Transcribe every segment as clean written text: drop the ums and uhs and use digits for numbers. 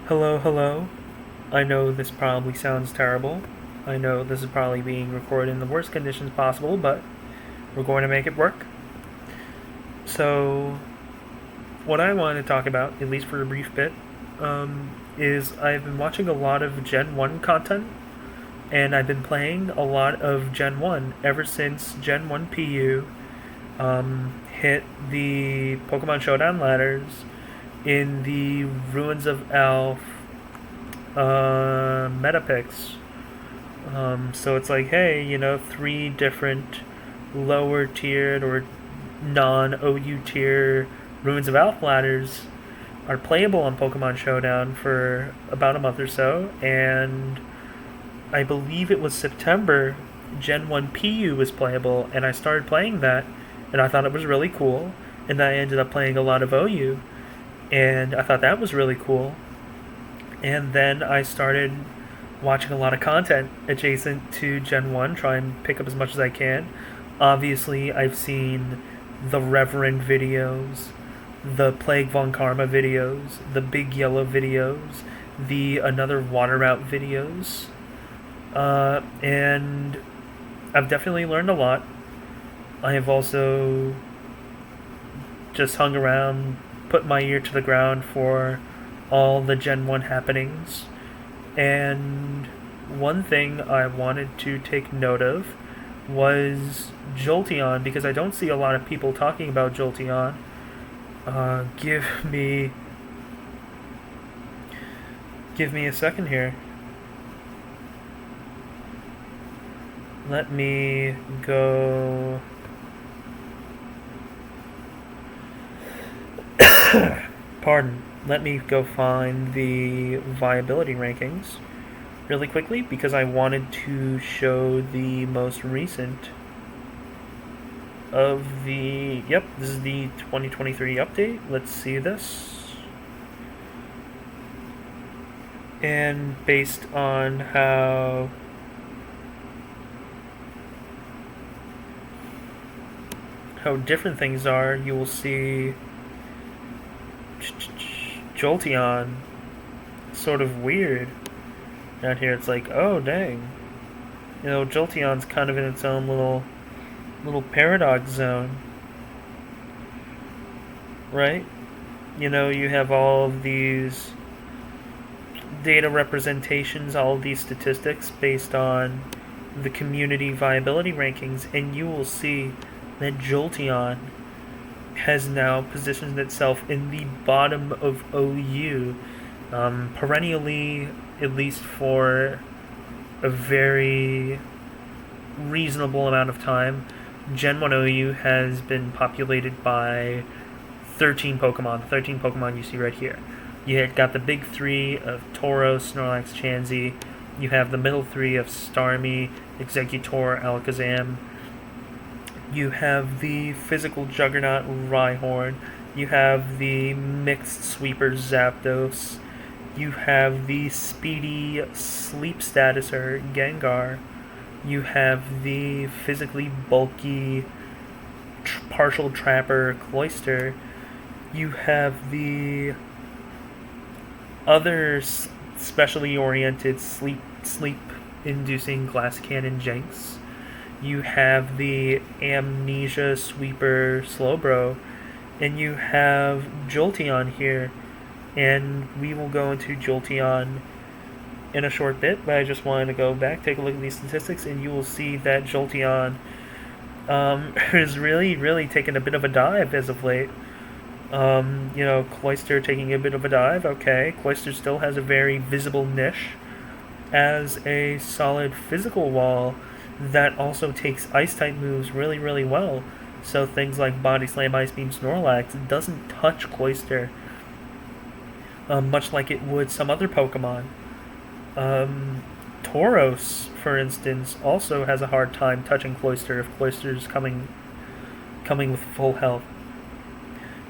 Hello, hello. I know this probably sounds terrible. I know this is probably being recorded in the worst conditions possible, but we're going to make it work. So, what I want to talk about, at least for a brief bit, is I've been watching a lot of Gen 1 content, and I've been playing a lot of Gen 1 ever since Gen 1 PU hit the Pokemon Showdown ladders in the Ruins of Alph meta picks. So it's like, hey, three different lower tiered or non OU tier Ruins of Alph ladders are playable on Pokemon Showdown for about a month or so, and I believe it was September, Gen 1 PU was playable, and I started playing that, and I thought it was really cool, and I ended up playing a lot of OU, and I thought that was really cool, and then I started watching a lot of content adjacent to Gen 1, try and pick up as much as I can. Obviously, I've seen the Reverend videos, the Plague Von Karma videos, the Big Yellow videos, the Another Water Route videos, and I've definitely learned a lot. I have also just hung around, put my ear to the ground for all the Gen 1 happenings. And one thing I wanted to take note of was Jolteon, because I don't see a lot of people talking about Jolteon. Give me a second here. Let me go. Pardon. Let me go find the viability rankings really quickly because I wanted to show the most recent of the. Yep, this is the 2023 update. Let's see this. And based on how different things are, you will see Jolteon sort of weird down here. It's like, oh dang, Jolteon's kind of in its own little paradox zone, right? You have all of these data representations, all of these statistics based on the community viability rankings, and you will see that Jolteon has now positioned itself in the bottom of OU, perennially, at least for a very reasonable amount of time. Gen 1 OU has been populated by 13 Pokemon. The 13 Pokemon you see right here. You had got the big three of Tauros, Snorlax, Chansey. You have the middle three of Starmie, Exeggutor, Alakazam. You have the physical juggernaut Rhyhorn. You have the mixed sweeper Zapdos. You have the speedy sleep statuser Gengar. You have the physically bulky partial trapper Cloyster. You have the other specially oriented sleep inducing glass cannon Jinx. You have the Amnesia Sweeper Slowbro, and you have Jolteon here. And we will go into Jolteon in a short bit, but I just wanted to go back, take a look at these statistics, and you will see that Jolteon is really taking a bit of a dive as of late. Cloyster taking a bit of a dive, okay. Cloyster still has a very visible niche as a solid physical wall that also takes Ice-type moves really well. So things like Body Slam, Ice Beam, Snorlax doesn't touch Cloyster, much like it would some other Pokemon. Tauros, for instance, also has a hard time touching Cloyster if Cloyster's coming with full health.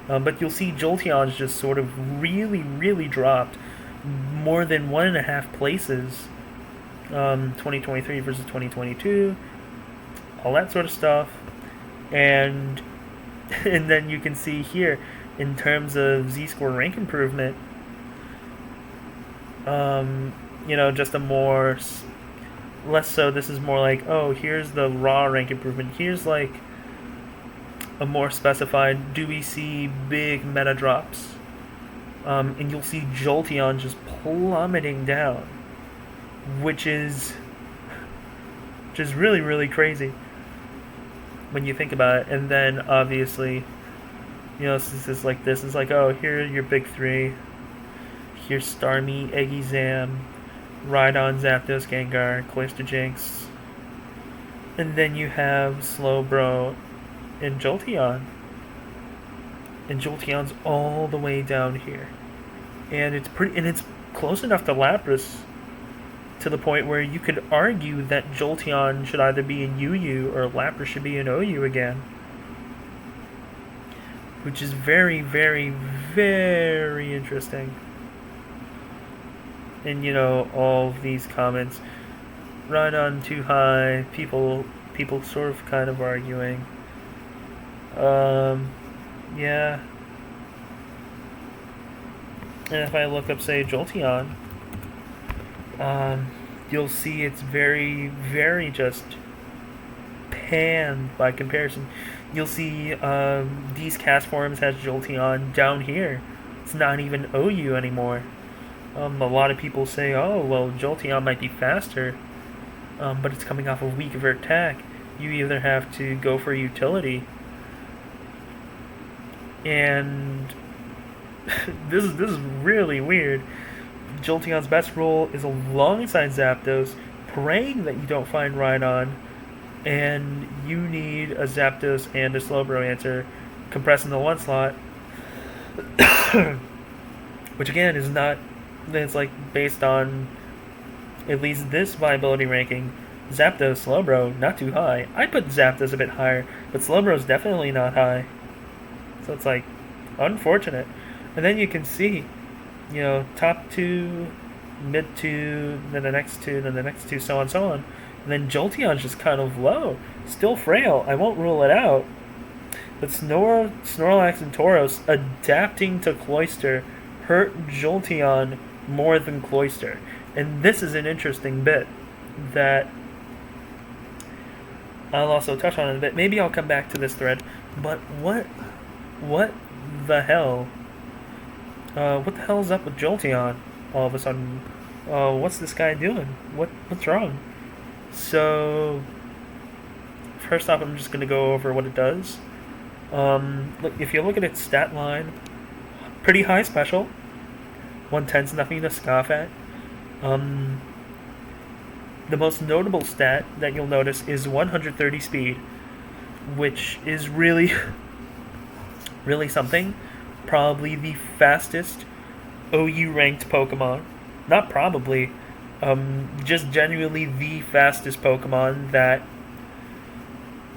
But you'll see Jolteon's just sort of really dropped more than 1.5 places. 2023 versus 2022, all that sort of stuff, and then you can see here in terms of Z-score rank improvement, Just a more less so. This is more like, oh, here's the raw rank improvement. Here's like a more specified. Do we see big meta drops? And you'll see Jolteon just plummeting down, which is just really, really crazy when you think about it. And then obviously, since it's like this, it's like, oh, here are your big three. Here's Starmie, Eggy Zam, Rhydon, Zapdos, Gengar, Cloyster Jinx. And then you have Slowbro and Jolteon. And Jolteon's all the way down here. And it's close enough to Lapras to the point where you could argue that Jolteon should either be in UU or Lapras should be in OU again. Which is very, very, very interesting. And all of these comments, Rhydon too high, people sort of kind of arguing. Yeah. And if I look up, say, Jolteon, you'll see it's very, very just panned by comparison. You'll see these cast forums has Jolteon down here. It's not even OU anymore. A lot of people say, oh, well, Jolteon might be faster, but it's coming off a weaker attack. You either have to go for utility, and this is really weird. Jolteon's best role is alongside Zapdos, praying that you don't find Rhydon, and you need a Zapdos and a Slowbro answer compressed in the one slot, which again is not. It's like based on at least this viability ranking. Zapdos, Slowbro, not too high. I'd put Zapdos a bit higher, but Slowbro's definitely not high. So it's like unfortunate. And then you can see, top two, mid two, then the next two, then the next two, so on, so on. And then Jolteon's just kind of low. Still frail. I won't rule it out. But Snorlax, and Tauros adapting to Cloyster hurt Jolteon more than Cloyster. And this is an interesting bit that I'll also touch on in a bit. Maybe I'll come back to this thread. But what the hell? What the hell is up with Jolteon all of a sudden? What's this guy doing? What's wrong? So, first off, I'm just going to go over what it does. Look, if you look at its stat line, pretty high special. 110's nothing to scoff at. The most notable stat that you'll notice is 130 speed, which is really, really something. Probably the fastest OU ranked Pokemon. Not probably, just genuinely the fastest Pokemon that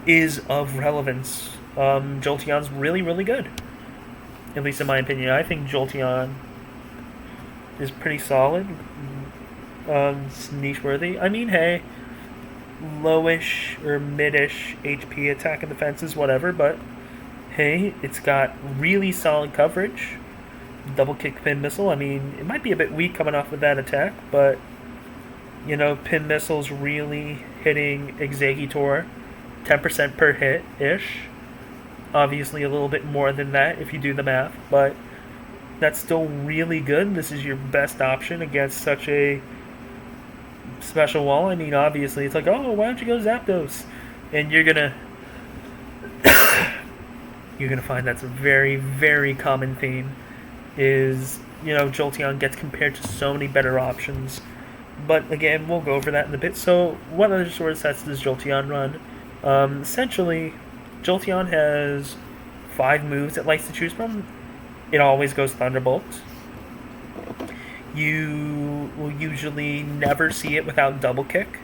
is of relevance. Jolteon's really, really good. At least in my opinion. I think Jolteon is pretty solid. It's niche worthy. I mean, hey, lowish or midish HP attack and defenses, whatever, but hey, it's got really solid coverage. Double kick pin missile. I mean, it might be a bit weak coming off of that attack, but pin missile's really hitting Exeggutor 10% per hit ish. Obviously, a little bit more than that if you do the math, but that's still really good. This is your best option against such a special wall. I mean, obviously, it's like, oh, why don't you go Zapdos? And you're gonna find that's a very, very common theme. Is Jolteon gets compared to so many better options. But again, we'll go over that in a bit. So, what other sort of sets does Jolteon run? Essentially, Jolteon has 5 moves it likes to choose from. It always goes Thunderbolt. You will usually never see it without Double Kick.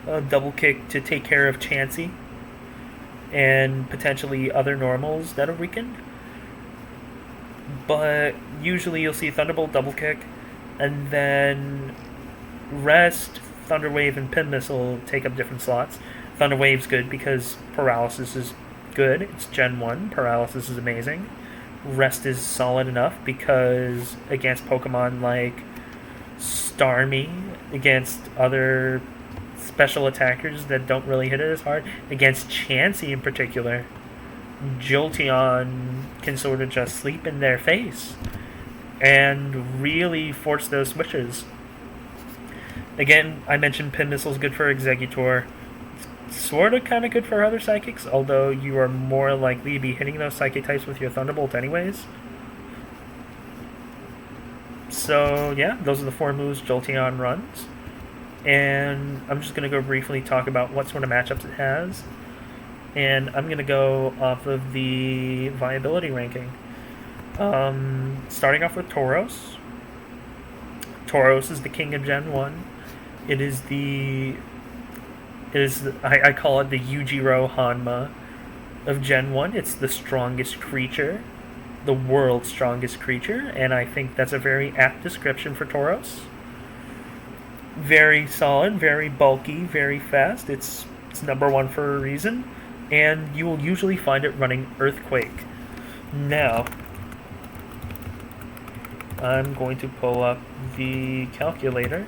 Double Kick to take care of Chansey and potentially other normals that are weakened. But usually you'll see Thunderbolt, Double Kick, and then Rest, Thunder Wave, and Pin Missile take up different slots. Thunder Wave's good because Paralysis is good. It's Gen 1. Paralysis is amazing. Rest is solid enough because against Pokemon like Starmie against other special attackers that don't really hit it as hard. Against Chansey in particular, Jolteon can sort of just sleep in their face and really force those switches. Again, I mentioned Pin Missile's good for Exeggutor. Sort of kind of good for other Psychics, although you are more likely to be hitting those Psychic types with your Thunderbolt anyways. So, yeah, those are the 4 moves Jolteon runs. And I'm just going to go briefly talk about what sort of matchups it has. And I'm going to go off of the viability ranking. Starting off with Tauros. Tauros is the king of Gen 1. I call it the Yujiro Hanma of Gen 1. It's the strongest creature, the world's strongest creature, and I think that's a very apt description for Tauros. Very solid, very bulky, very fast. It's number 1 for a reason, and you will usually find it running Earthquake. Now, I'm going to pull up the calculator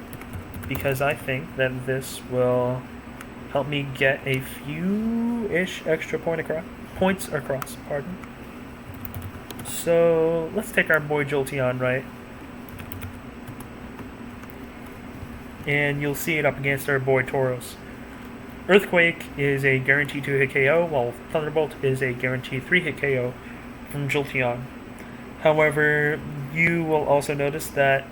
because I think that this will help me get a few-ish extra points across. Pardon. So let's take our boy Jolteon, right? And you'll see it up against our boy Tauros. Earthquake is a guaranteed 2-hit KO, while Thunderbolt is a guaranteed 3-hit KO from Jolteon. However, you will also notice that,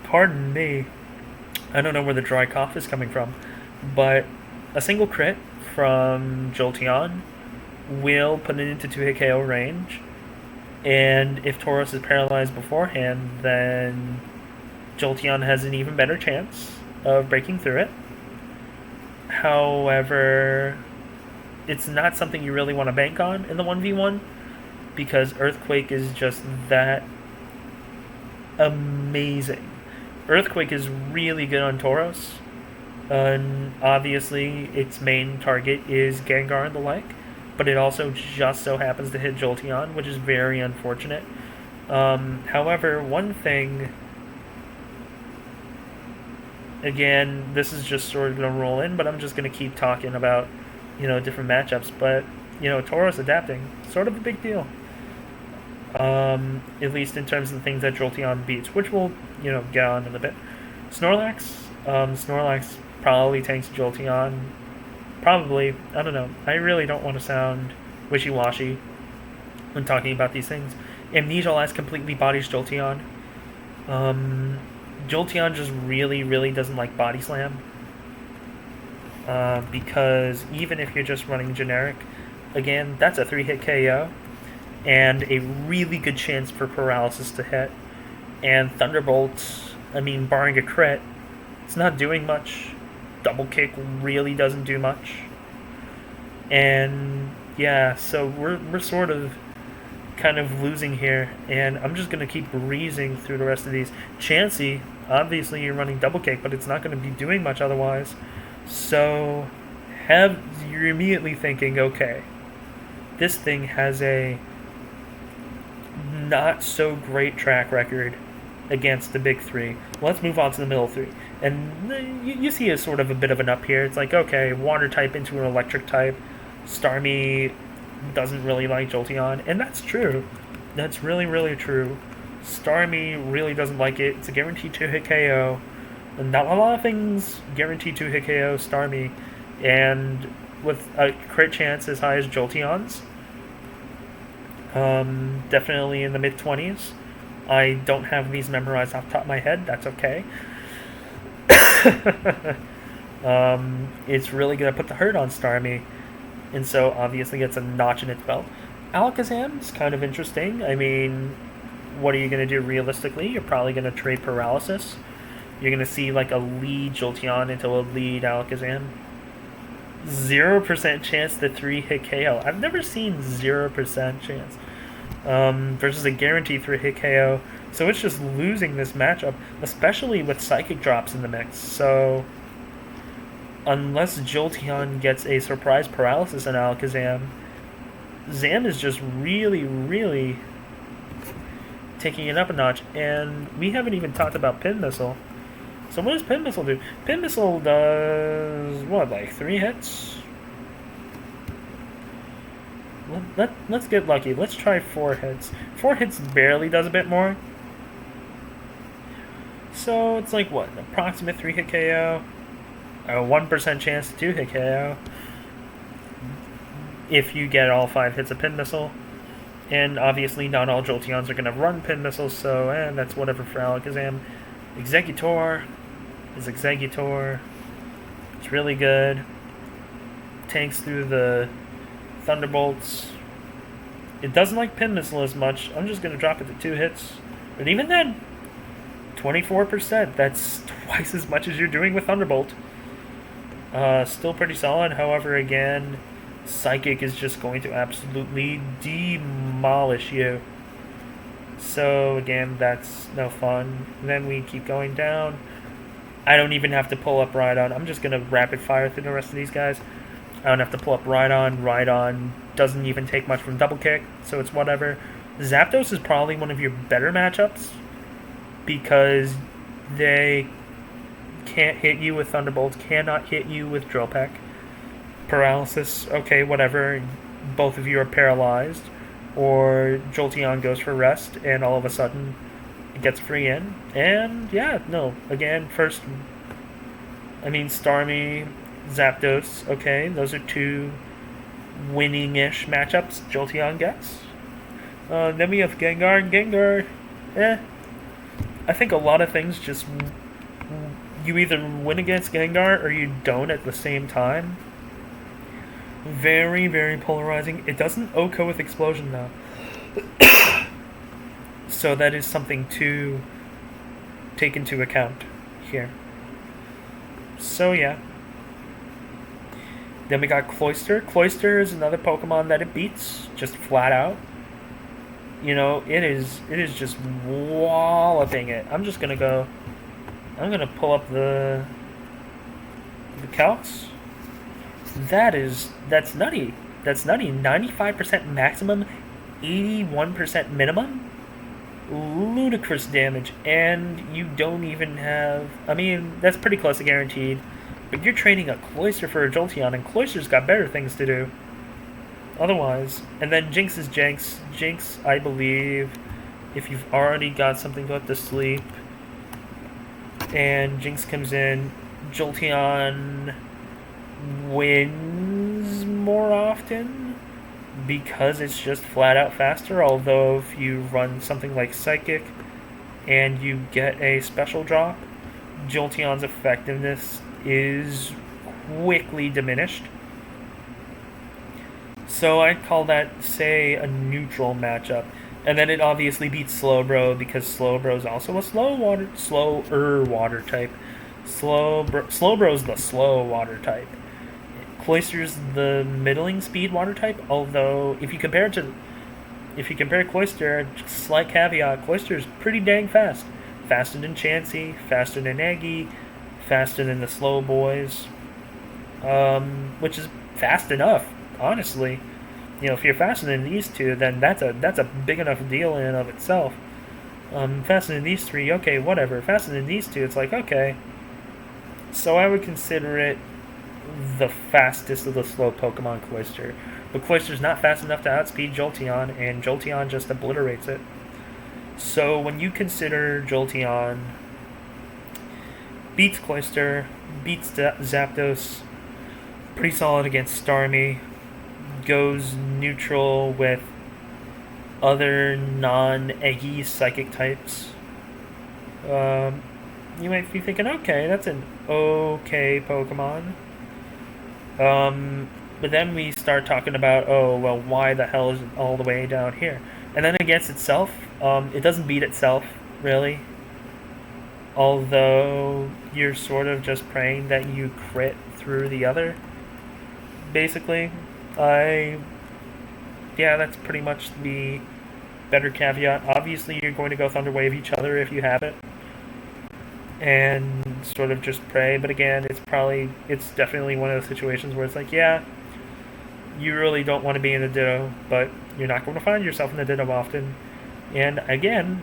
pardon me, I don't know where the dry cough is coming from, but a single crit from Jolteon will put it into 2-hit KO range, and if Tauros is paralyzed beforehand, then Jolteon has an even better chance of breaking through it. However, it's not something you really want to bank on in the 1v1, because Earthquake is just that amazing. Earthquake is really good on Tauros, and obviously its main target is Gengar and the like, but it also just so happens to hit Jolteon, which is very unfortunate. However, one thing, again, this is just sort of going to roll in, but I'm just going to keep talking about, different matchups, but, Tauros adapting, sort of a big deal. At least in terms of the things that Jolteon beats, which we'll, get on in a bit. Snorlax. Snorlax probably tanks Jolteon. Probably. I don't know. I really don't want to sound wishy-washy when talking about these things. Amnesia Last completely bodies Jolteon. Jolteon just really, really doesn't like Body Slam. Because even if you're just running generic, again, that's a 3-hit KO. And a really good chance for paralysis to hit. And Thunderbolt, barring a crit, it's not doing much. Double Kick really doesn't do much. And yeah, so we're sort of kind of losing here. And I'm just going to keep breezing through the rest of these. Chansey, obviously you're running Double Kick, but it's not going to be doing much otherwise. So you're immediately thinking, okay, this thing has a not so great track record against the big 3. Let's move on to the middle 3. And you see a sort of a bit of an up here. It's like, okay, water type into an electric type. Starmie doesn't really like Jolteon, and that's true. That's really, really true. Starmie really doesn't like it. It's a guaranteed 2-hit KO. And not a lot of things guaranteed 2-hit KO Starmie. And with a crit chance as high as Jolteon's, definitely in the mid-20s. I don't have these memorized off the top of my head. That's okay. It's really going to put the hurt on Starmie. And so, obviously, it's a notch in its belt. Alakazam's kind of interesting. What are you going to do realistically? You're probably going to trade Paralysis. You're going to see, like, a lead Jolteon into a lead Alakazam. 0% chance to 3-hit KO. I've never seen 0% chance. Versus a guaranteed 3-hit KO. So it's just losing this matchup, especially with Psychic drops in the mix. So unless Jolteon gets a surprise paralysis on Alakazam, Zam is just really, really taking it up a notch. And we haven't even talked about Pin Missile. So what does Pin Missile do? Pin Missile does, what, like 3 hits? Let's get lucky. Let's try 4 hits. 4 hits barely does a bit more. So it's like, what, an approximate 3-hit KO? A 1% chance to 2-hit KO. If you get all 5 hits of Pin Missile. And obviously not all Jolteons are going to run Pin Missiles, so that's whatever for Alakazam. Exeggutor is Exeggutor. It's really good. Tanks through the Thunderbolts. It doesn't like Pin Missile as much. I'm just going to drop it to 2 hits. But even then, 24%. That's twice as much as you're doing with Thunderbolt. Still pretty solid. However, again, Psychic is just going to absolutely demolish you. So, again, that's no fun. Then we keep going down. I don't even have to pull up Rhydon. I'm just going to rapid fire through the rest of these guys. I don't have to pull up Rhydon. Rhydon doesn't even take much from Double Kick, so it's whatever. Zapdos is probably one of your better matchups because they can't hit you with Thunderbolts, cannot hit you with Drill Peck. Paralysis, okay, whatever. Both of you are paralyzed. Or Jolteon goes for rest, and all of a sudden it gets free in. And, yeah, no. Again, first, Starmie, Zapdos, okay, those are 2 winning-ish matchups Jolteon gets. Then we have Gengar, and Gengar, I think a lot of things just, you either win against Gengar or you don't at the same time. Very, very polarizing. It doesn't OHKO with Explosion, though. So that is something to take into account here. So, yeah. Then we got Cloyster. Cloyster is another Pokemon that it beats, just flat out. You know, it is just walloping it. I'm just gonna go... I'm gonna pull up the calcs. That's nutty. That's nutty. 95% maximum, 81% minimum. Ludicrous damage, and you don't even have... that's pretty close to guaranteed, but you're trading a Cloyster for a Jolteon, and Cloyster's got better things to do. Otherwise. And then Jinx is Jinx. Jinx, I believe, if you've already got something put to sleep, and Jinx comes in, Jolteon wins more often because it's just flat out faster. Although if you run something like Psychic and you get a special drop, Jolteon's effectiveness is quickly diminished. So I'd call that, say, a neutral matchup. And then it obviously beats Slowbro because Slowbro is also a slower water type. Slowbro's the slow water type. Cloyster's the middling speed water type, although if you compare Cloyster, slight caveat, Cloyster's pretty dang fast. Faster than Chansey, faster than Eggy, faster than the slow boys. Which is fast enough, honestly. You know, if you're faster than these 2, then that's a big enough deal in and of itself. Faster than these 3, okay, whatever. Faster than these 2, it's like, okay. So I would consider it the fastest of the slow Pokemon, Cloyster. But Cloyster's not fast enough to outspeed Jolteon, and Jolteon just obliterates it. So when you consider Jolteon beats Cloyster, beats Zapdos, pretty solid against Starmie, goes neutral with other non-Eggy Psychic types, you might be thinking, okay, that's an okay Pokemon. But then we start talking about, oh, well, why the hell is it all the way down here? And then against itself, it doesn't beat itself, really. Although you're sort of just praying that you crit through the other, basically. Yeah, that's pretty much the better caveat. Obviously, you're going to go Thunder Wave each other if you have it. And sort of just pray, but again, it's definitely one of those situations where it's like, yeah, you really don't want to be in a Ditto, but you're not going to find yourself in a Ditto often. And again,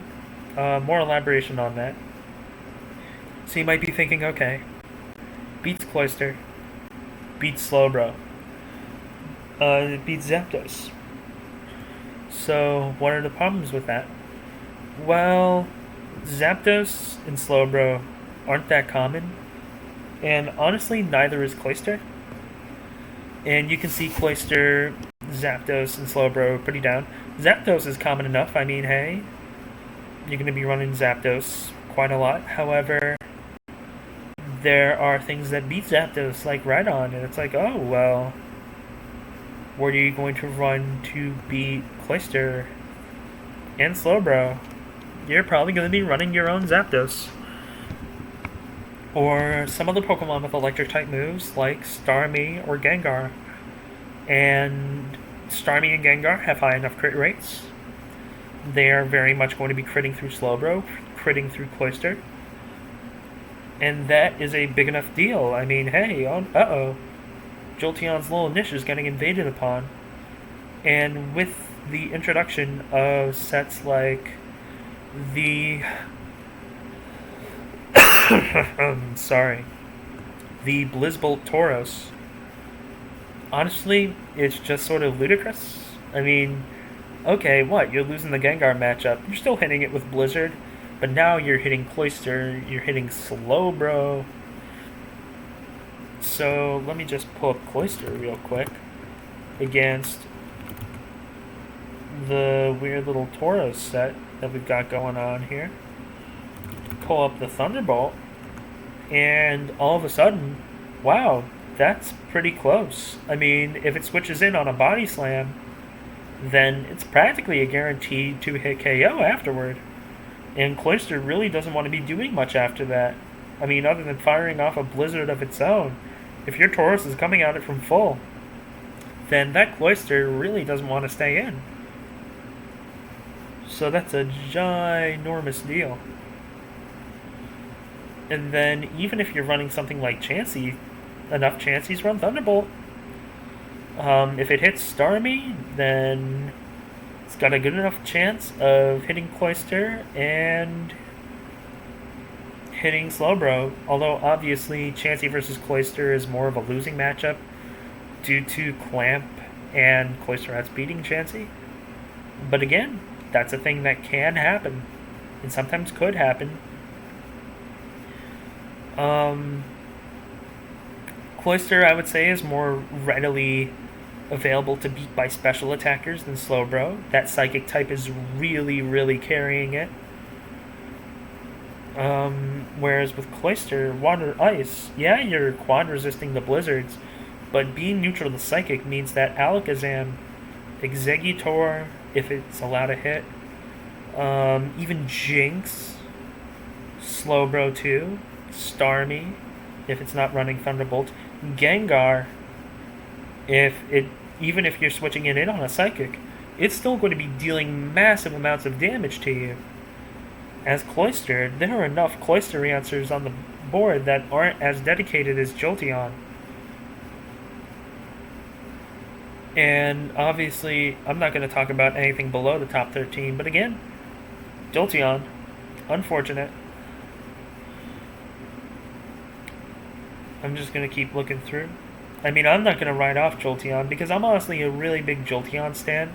More elaboration on that. So you might be thinking, okay, beats Cloyster, beats Slowbro, it beats Zapdos. So what are the problems with that? Well, Zapdos and Slowbro aren't that common, and honestly, neither is Cloyster. And you can see Cloyster, Zapdos, and Slowbro pretty down. Zapdos is common enough. I mean, hey, you're going to be running Zapdos quite a lot. However, there are things that beat Zapdos, like Rhydon, and it's like, oh, well, what are you going to run to beat Cloyster and Slowbro? You're probably going to be running your own Zapdos. Or some other Pokemon with electric-type moves, like Starmie or Gengar. And Starmie and Gengar have high enough crit rates. They are very much going to be critting through Slowbro, critting through Cloyster. And that is a big enough deal. I mean, hey, uh-oh. Jolteon's little niche is getting invaded upon. And with the introduction of sets like the... the Blizzbolt Tauros, honestly, it's just sort of ludicrous. I mean, okay, what? You're losing the Gengar matchup. You're still hitting it with Blizzard, but now you're hitting Cloyster, you're hitting Slowbro. So let me just pull up Cloyster real quick against the weird little Tauros set that we've got going on here. Pull up the Thunderbolt, and all of a sudden, wow, that's pretty close. I mean, if it switches in on a Body Slam, then it's practically a guaranteed 2-hit KO afterward. And Cloyster really doesn't want to be doing much after that. I mean, other than firing off a Blizzard of its own. If your Tauros is coming at it from full, then that Cloyster really doesn't want to stay in. So that's a ginormous deal. And then, even if you're running something like Chansey, enough Chanseys run Thunderbolt. If it hits Starmie, then it's got a good enough chance of hitting Cloyster and hitting Slowbro. Although, obviously, Chansey versus Cloyster is more of a losing matchup due to Clamp and Cloyster outspeeding Chansey. But again, that's a thing that can happen, and sometimes could happen. Cloyster, I would say, is more readily available to beat by special attackers than Slowbro. That Psychic type is really, really carrying it. Whereas with Cloyster, Water, Ice, yeah, you're quad resisting the Blizzards, but being neutral to Psychic means that Alakazam, Exeggutor, if it's allowed to hit, even Jinx, Slowbro too, Starmie, if it's not running Thunderbolt, Gengar, even if you're switching it in on a Psychic, it's still going to be dealing massive amounts of damage to you. As Cloyster, there are enough Cloyster answers on the board that aren't as dedicated as Jolteon. And obviously, I'm not going to talk about anything below the top 13, but again, Jolteon, unfortunate. I'm just going to keep looking through. I mean, I'm not going to write off Jolteon because I'm honestly a really big Jolteon stan.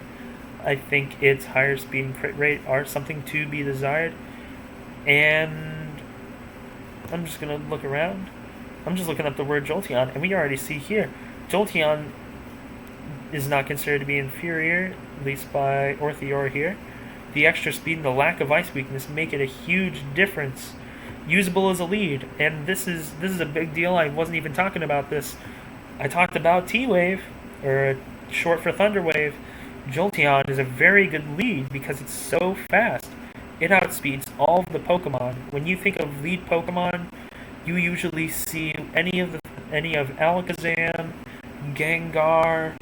I think its higher speed and crit rate are something to be desired. And I'm just going to look around. I'm just looking up the word Jolteon, and we already see here, Jolteon is not considered to be inferior, at least by Orthior here. The extra speed and the lack of ice weakness make it a huge difference. Usable as a lead, and this is a big deal. I wasn't even talking about this. I talked about T-Wave, or short for Thunder Wave. Jolteon is a very good lead because it's so fast. It outspeeds all of the Pokemon. When you think of lead Pokemon, you usually see any of Alakazam, Gengar,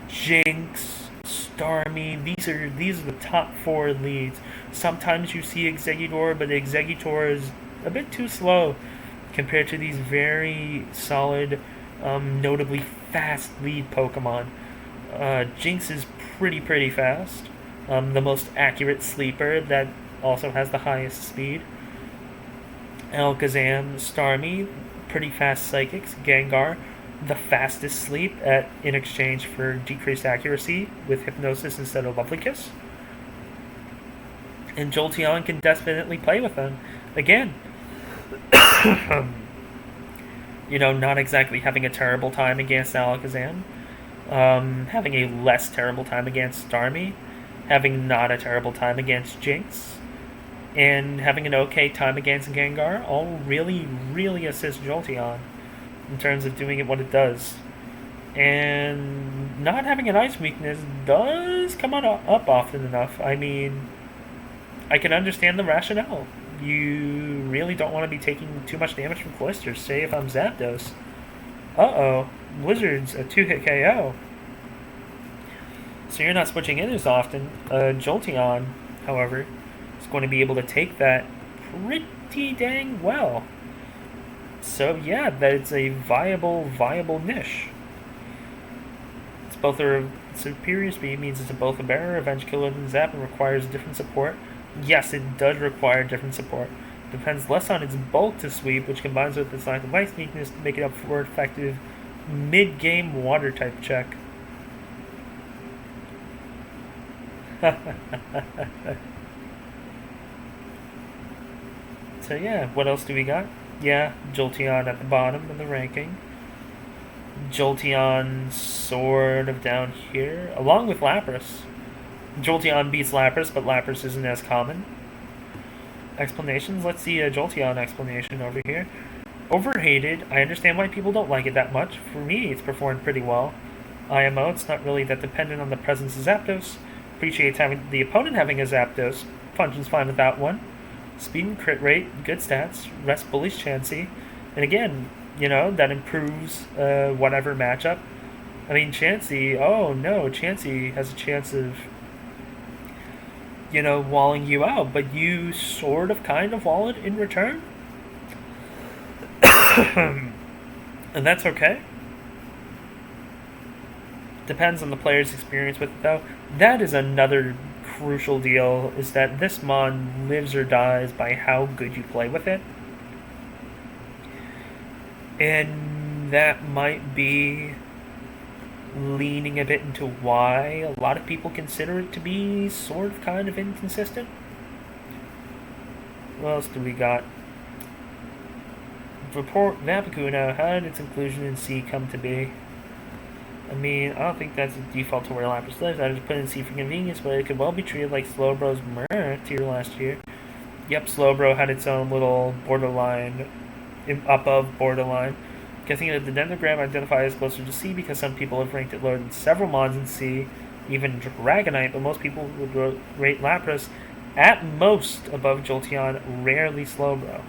Jinx, Starmie. These are the top 4 leads. Sometimes you see Exeggutor, but Exeggutor is a bit too slow compared to these very solid, notably fast lead Pokemon. Jinx is pretty fast. The most accurate sleeper that also has the highest speed. Alakazam, Starmie, pretty fast psychics. Gengar, the fastest sleep in exchange for decreased accuracy with hypnosis instead of Lovely Kiss. And Jolteon can definitely play with them. Again, not exactly having a terrible time against Alakazam, having a less terrible time against Starmie, having not a terrible time against Jinx, and having an okay time against Gengar all really, really assist Jolteon in terms of doing it what it does. And not having an ice weakness does come up often enough. I mean, I can understand the rationale. You really don't want to be taking too much damage from Cloisters. Say if I'm Zapdos. Uh-oh. Blizzard's a 2-hit KO. So you're not switching in as often. Jolteon, however, is going to be able to take that pretty dang well. So yeah, that's a viable niche. It's both a superior speed, means it's both a better revenge killer than Zap, and requires different support. Yes, it does require different support. Depends less on its bulk to sweep, which combines with its lack of ice weakness to make it up for effective mid-game water type check. So yeah, what else do we got? Yeah, Jolteon at the bottom of the ranking. Jolteon sort of down here, along with Lapras. Jolteon beats Lapras, but Lapras isn't as common. Explanations? Let's see a Jolteon explanation over here. Overhated. I understand why people don't like it that much. For me, it's performed pretty well. IMO, it's not really that dependent on the presence of Zapdos. Appreciates having the opponent having a Zapdos. Functions fine without one. Speed and crit rate, good stats. Rest bullies Chansey. And again, that improves whatever matchup. I mean, Chansey, Chansey has a chance of walling you out, but you sort of kind of wall it in return. And that's okay. Depends on the player's experience with it, though. That is another crucial deal, is that this mon lives or dies by how good you play with it. And that might be leaning a bit into why a lot of people consider it to be sort of kind of inconsistent. What else do we got? Report Vapicuno, how did its inclusion in C come to be? I mean, I don't think that's a default to where Lapras lives. I just put in C for convenience, but it could well be treated like Slowbro's Murr tier last year. Yep, Slowbro had its own little borderline, above borderline. Guessing that the dendrogram identifies closer to C because some people have ranked it lower than several mons in C, even Dragonite, but most people would rate Lapras at most above Jolteon, rarely Slowbro.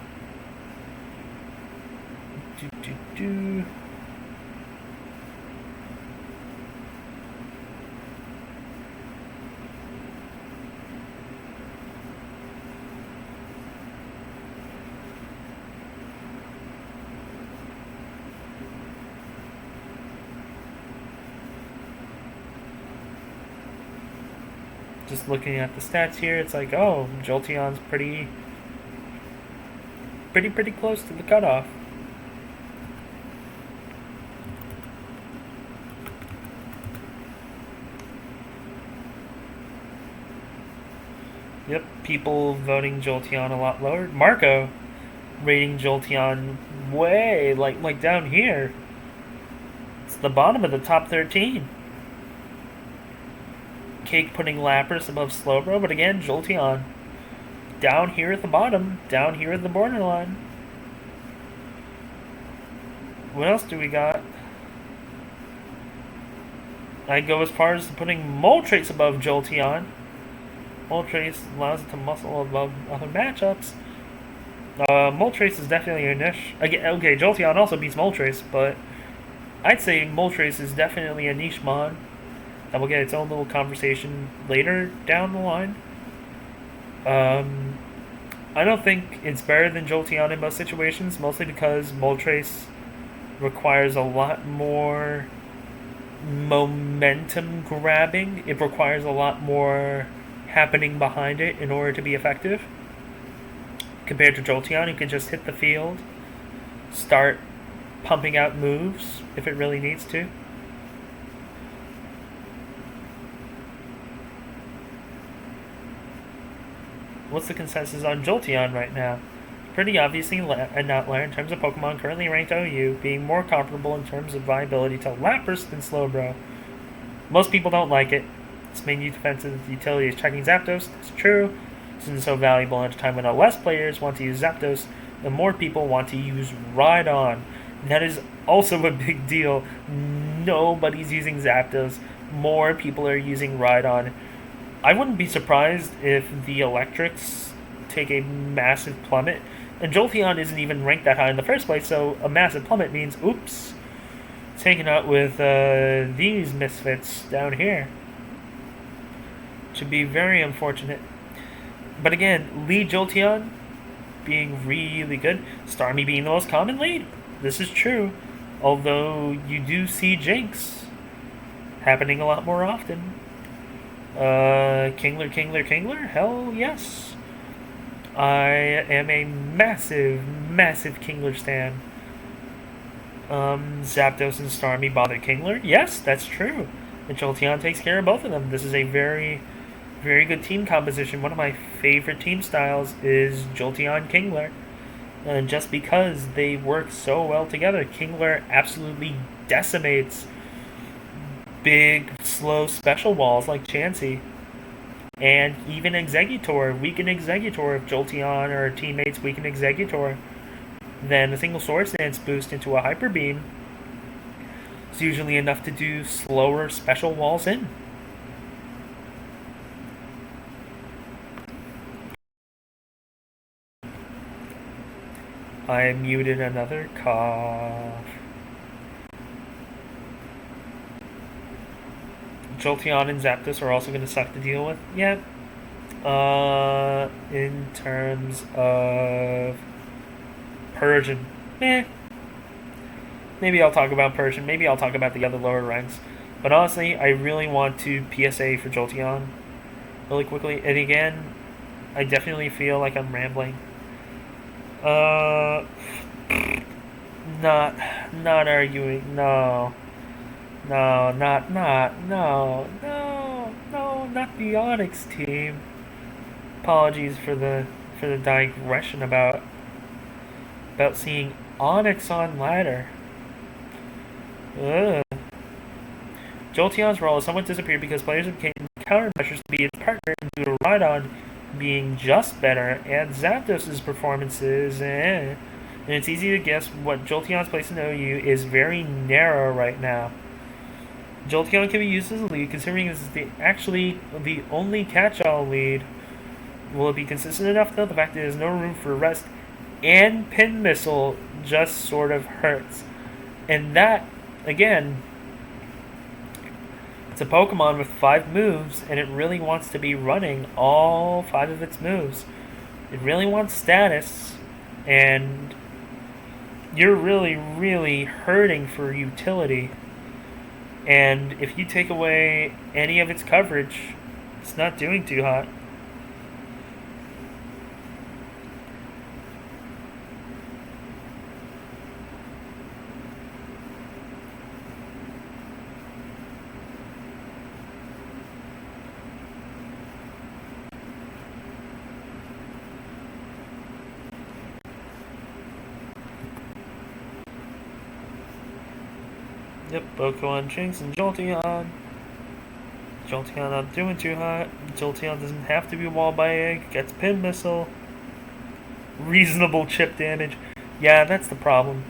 Just looking at the stats here, it's like, oh, Jolteon's pretty close to the cutoff. Yep, people voting Jolteon a lot lower. Marco rating Jolteon way, like down here. It's the bottom of the top 13. Cake putting Lapras above Slowbro, but again, Jolteon down here at the bottom, down here at the borderline. What else do we got? I go as far as putting Moltres above Jolteon. Moltres allows it to muscle above other matchups. Moltres is definitely a niche. Okay, Jolteon also beats Moltres, but I'd say Moltres is definitely a niche mon that will get its own little conversation later down the line. I don't think it's better than Jolteon in most situations, mostly because Moltres requires a lot more momentum grabbing. It requires a lot more happening behind it in order to be effective. Compared to Jolteon, who can just hit the field, start pumping out moves if it really needs to. What's the consensus on Jolteon right now? Pretty obviously an outlier in terms of Pokemon currently ranked OU, being more comparable in terms of viability to Lapras than Slowbro. Most people don't like it. Its main defensive utility is checking Zapdos. That's true. Since it's so valuable at a time when less players want to use Zapdos, and more people want to use Rhydon. That is also a big deal. Nobody's using Zapdos. More people are using Rhydon. I wouldn't be surprised if the electrics take a massive plummet. And Jolteon isn't even ranked that high in the first place, so a massive plummet means, oops, taken out with these misfits down here. Should be very unfortunate. But again, lead Jolteon being really good. Starmie being the most common lead. This is true. Although you do see Jinx happening a lot more often. Kingler? Hell yes. I am a massive Kingler stan. Zapdos and Starmie bother Kingler? Yes, that's true. And Jolteon takes care of both of them. This is a very good team composition. One of my favorite team styles is Jolteon Kingler. And just because they work so well together, Kingler absolutely decimates big, slow special walls like Chansey. And even Exeggutor, weaken Exeggutor. If Jolteon or teammates weaken Exeggutor, then a single Swords Dance boost into a Hyper Beam is usually enough to do slower special walls in. I muted another cough. Jolteon and Zapdos are also going to suck to deal with. Yeah. In terms of Persian, maybe I'll talk about Persian. Maybe I'll talk about the other lower ranks. But honestly, I really want to PSA for Jolteon really quickly. And again, I definitely feel like I'm rambling. Not arguing. No, not the Onyx team. Apologies for the digression about seeing Onyx on ladder. Ugh. Jolteon's role has somewhat disappeared because players became countermeasures to be its partner due to Rhydon being just better, and Zapdos' performances, and it's easy to guess what Jolteon's place in OU is very narrow right now. Jolteon can be used as a lead, considering this is actually the only catch-all lead. Will it be consistent enough, though? The fact that there's no room for rest and Pin Missile just sort of hurts. And that, again, it's a Pokemon with 5 moves, and it really wants to be running all 5 of its moves. It really wants status, and you're really hurting for utility. And if you take away any of its coverage, it's not doing too hot. Yep, Pokemon Jinx and Jolteon. Jolteon not doing too hot. Jolteon doesn't have to be walled by egg. Gets Pin Missile. Reasonable chip damage. Yeah, that's the problem.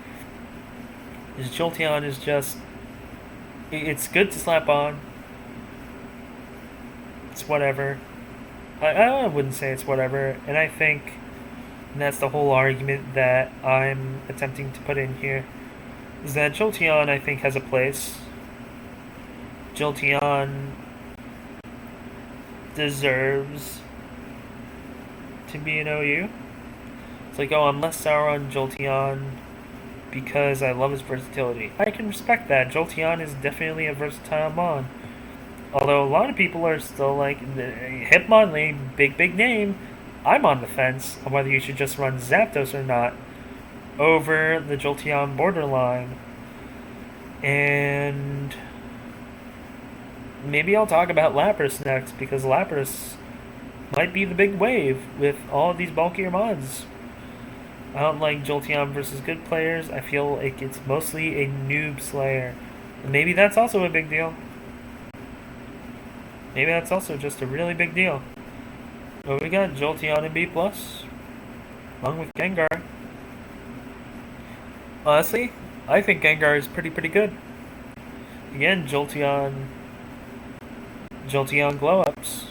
Jolteon is just... It's good to slap on. It's whatever. I wouldn't say it's whatever. And I think that's the whole argument that I'm attempting to put in here. Is that Jolteon, I think, has a place. Jolteon deserves to be an OU. It's like, oh, I'm less sour on Jolteon because I love his versatility. I can respect that. Jolteon is definitely a versatile mon. Although a lot of people are still like, Hitmonlee, big name. I'm on the fence on whether you should just run Zapdos or not over the Jolteon borderline. And maybe I'll talk about Lapras next, because Lapras might be the big wave with all of these bulkier mods. I don't like Jolteon versus good players. I feel like it's mostly a noob slayer. And maybe that's also a big deal. Maybe that's also just a really big deal. But we got Jolteon in B+, along with Gengar. Honestly, I think Gengar is pretty good. Again, Jolteon glow-ups.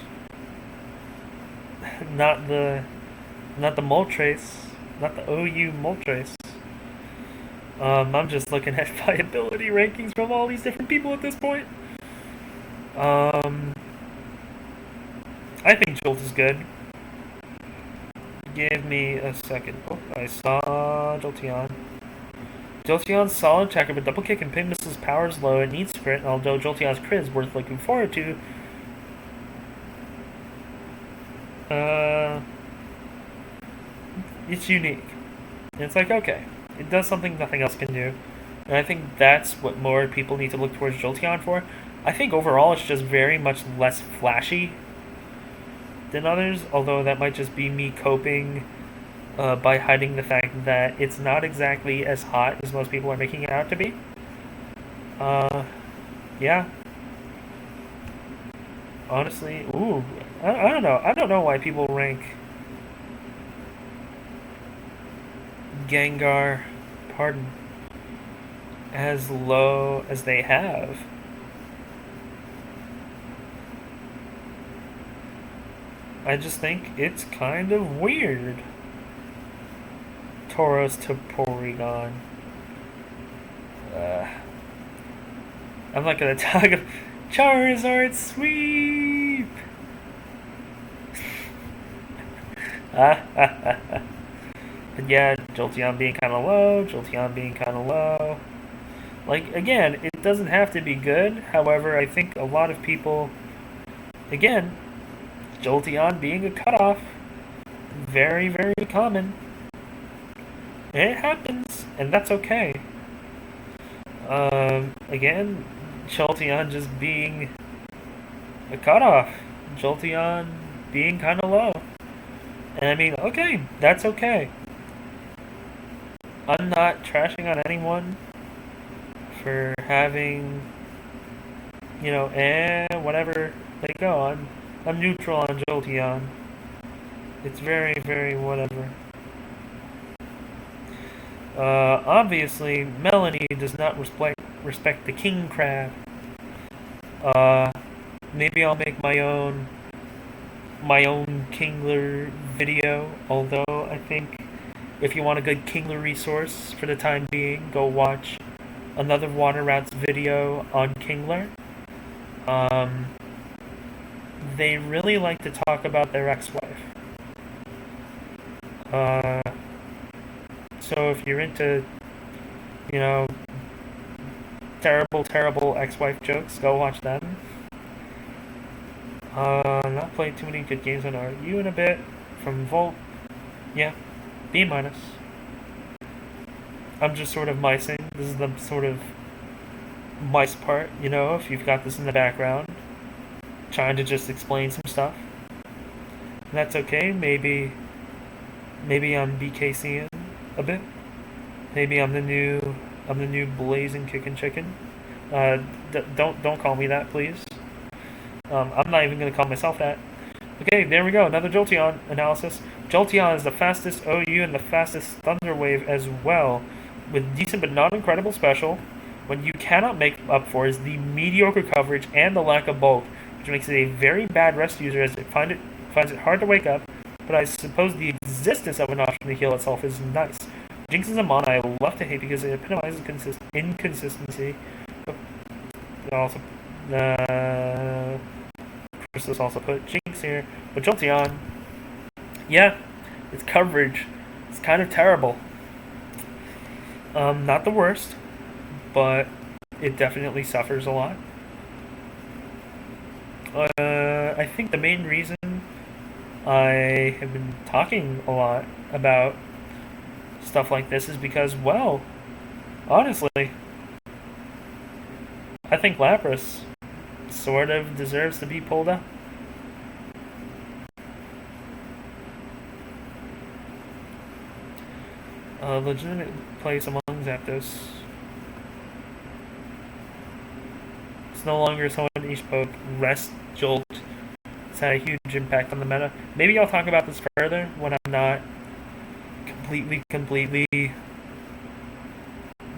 Not the Moltres. Not the OU Moltres. I'm just looking at viability rankings from all these different people at this point. I think Jolt is good. Give me a second. Oh, I saw Jolteon. Jolteon's solid attacker, but double kick and pin missiles power is low and needs crit, although Jolteon's crit is worth looking forward to. It's unique. And it's like, okay, it does something nothing else can do. And I think that's what more people need to look towards Jolteon for. I think overall it's just very much less flashy than others, although that might just be me coping by hiding the fact that it's not exactly as hot as most people are making it out to be. Yeah. Honestly, ooh, I don't know. I don't know why people rank Gengar, as low as they have. I just think it's kind of weird. Tauros to Porygon. I'm not gonna talk about Charizard sweep. But yeah, Jolteon being kind of low. Like, again, it doesn't have to be good. However, I think a lot of people, again, Jolteon being a cutoff, very common. And it happens, and that's okay. Again, Jolteon just being a cutoff. Jolteon being kind of low. And I mean, okay, that's okay. I'm not trashing on anyone for having, whatever they go. I'm neutral on Jolteon. It's very whatever. Obviously, Melanie does not respect the king crab. Maybe I'll make my own Kingler video, although I think if you want a good Kingler resource for the time being, go watch another Water Rats video on Kingler. They really like to talk about their ex-wife. So if you're into, terrible ex-wife jokes, go watch them. Not played too many good games on RU in a bit. From Volt, yeah, B-. I'm just sort of micing. This is the sort of mice part, if you've got this in the background. Trying to just explain some stuff. And that's okay. Maybe I'm BKCing a bit. Maybe I'm the new blazing kickin' chicken. Don't call me that, please. I'm not even gonna call myself that. Okay, there we go. Another Jolteon analysis. Jolteon is the fastest OU and the fastest Thunder Wave as well, with decent but not incredible special. What you cannot make up for is the mediocre coverage and the lack of bulk, which makes it a very bad rest user as it finds it hard to wake up. But I suppose the existence of an option to heal itself is nice. Jinx is a mon I love to hate because it epitomizes inconsistency. Also, Chris also put Jinx here, but Jolteon, yeah, its coverage is kind of terrible. Not the worst, but it definitely suffers a lot. I think the main reason I have been talking a lot about stuff like this is because, well, honestly, I think Lapras sort of deserves to be pulled up. A legitimate place among Zapdos. It's no longer someone niche poke. Rest Jolt. It's had a huge impact on the meta. Maybe I'll talk about this further when I'm not completely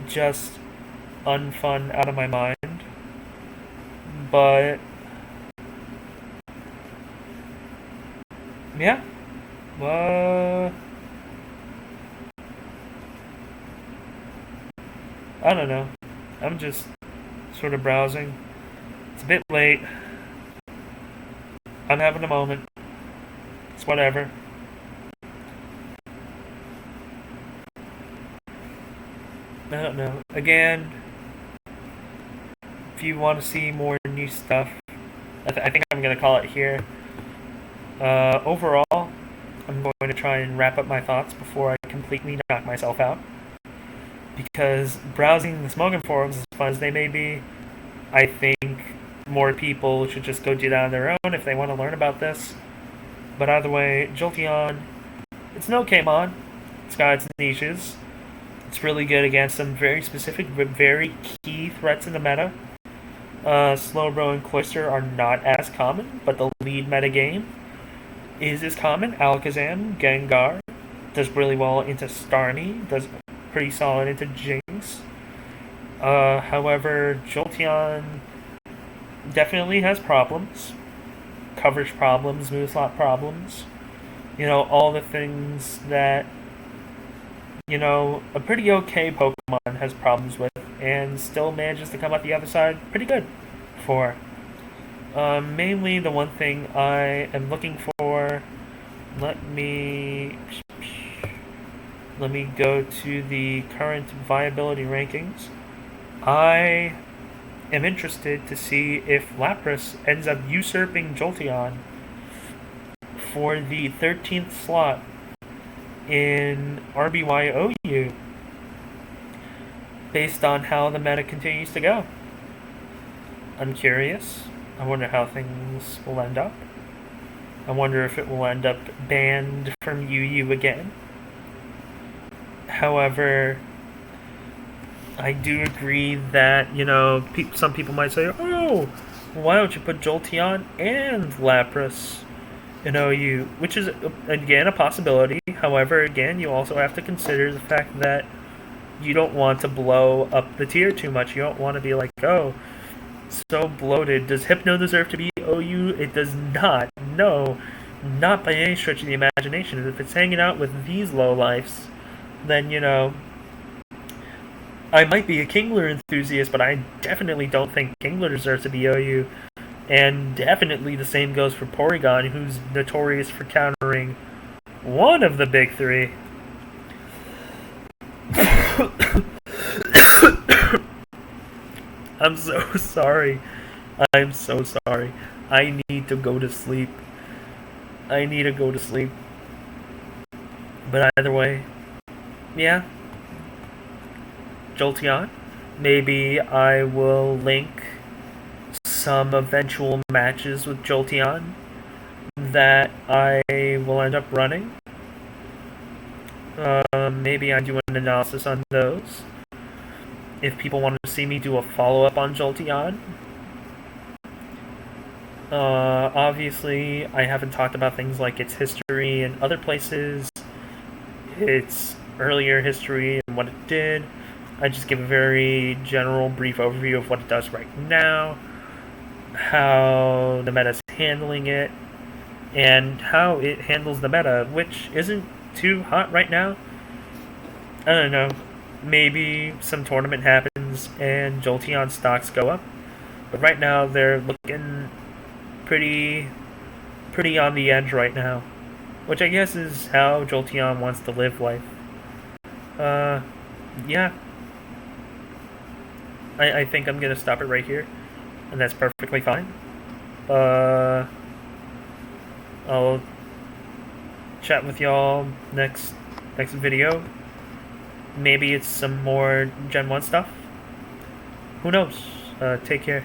just unfun out of my mind. But yeah. I don't know. I'm just sort of browsing. It's a bit late. I'm having a moment. It's whatever. I don't know. Again, if you want to see more new stuff, I think I'm going to call it here. Overall, I'm going to try and wrap up my thoughts before I completely knock myself out. Because browsing the Smogon forums, as fun as they may be, I think more people should just go do that on their own if they want to learn about this. But either way, Jolteon, it's an okay mon. It's got its niches. It's really good against some very specific, but very key threats in the meta. Slowbro and Cloyster are not as common, but the lead meta game is as common. Alakazam, Gengar, does really well into Starmie, does pretty solid into Jinx. However, Jolteon definitely has problems. Coverage problems, move slot problems. You know, all the things that, you know, a pretty okay Pokemon has problems with and still manages to come out the other side pretty good for. Mainly the one thing I am looking for, let me go to the current viability rankings. I am interested to see if Lapras ends up usurping Jolteon for the 13th slot in RBYOU based on how the meta continues to go. I'm curious. I wonder how things will end up. I wonder if it will end up banned from UU again. However, I do agree that, you know, some people might say, oh, why don't you put Jolteon and Lapras in OU? Which is, again, a possibility. However, again, you also have to consider the fact that you don't want to blow up the tier too much. You don't want to be like, oh, so bloated. Does Hypno deserve to be OU? It does not. No, not by any stretch of the imagination. If it's hanging out with these lowlifes, then, you know, I might be a Kingler enthusiast, but I definitely don't think Kingler deserves to be OU. And definitely the same goes for Porygon, who's notorious for countering one of the big three. I'm so sorry. I'm so sorry. I need to go to sleep. But either way, yeah. Jolteon. Maybe I will link some eventual matches with Jolteon that I will end up running. Maybe I do an analysis on those. If people want to see me do a follow-up on Jolteon. Obviously, I haven't talked about things like its history in other places, its earlier history and what it did. I just give a very general, brief overview of what it does right now, how the meta's handling it, and how it handles the meta, which isn't too hot right now. I don't know. Maybe some tournament happens and Jolteon stocks go up, but right now they're looking pretty on the edge right now, which I guess is how Jolteon wants to live life. Yeah. I think I'm going to stop it right here, and that's perfectly fine. Uh, I'll chat with y'all next video. Maybe it's some more Gen 1 stuff. Who knows? Take care.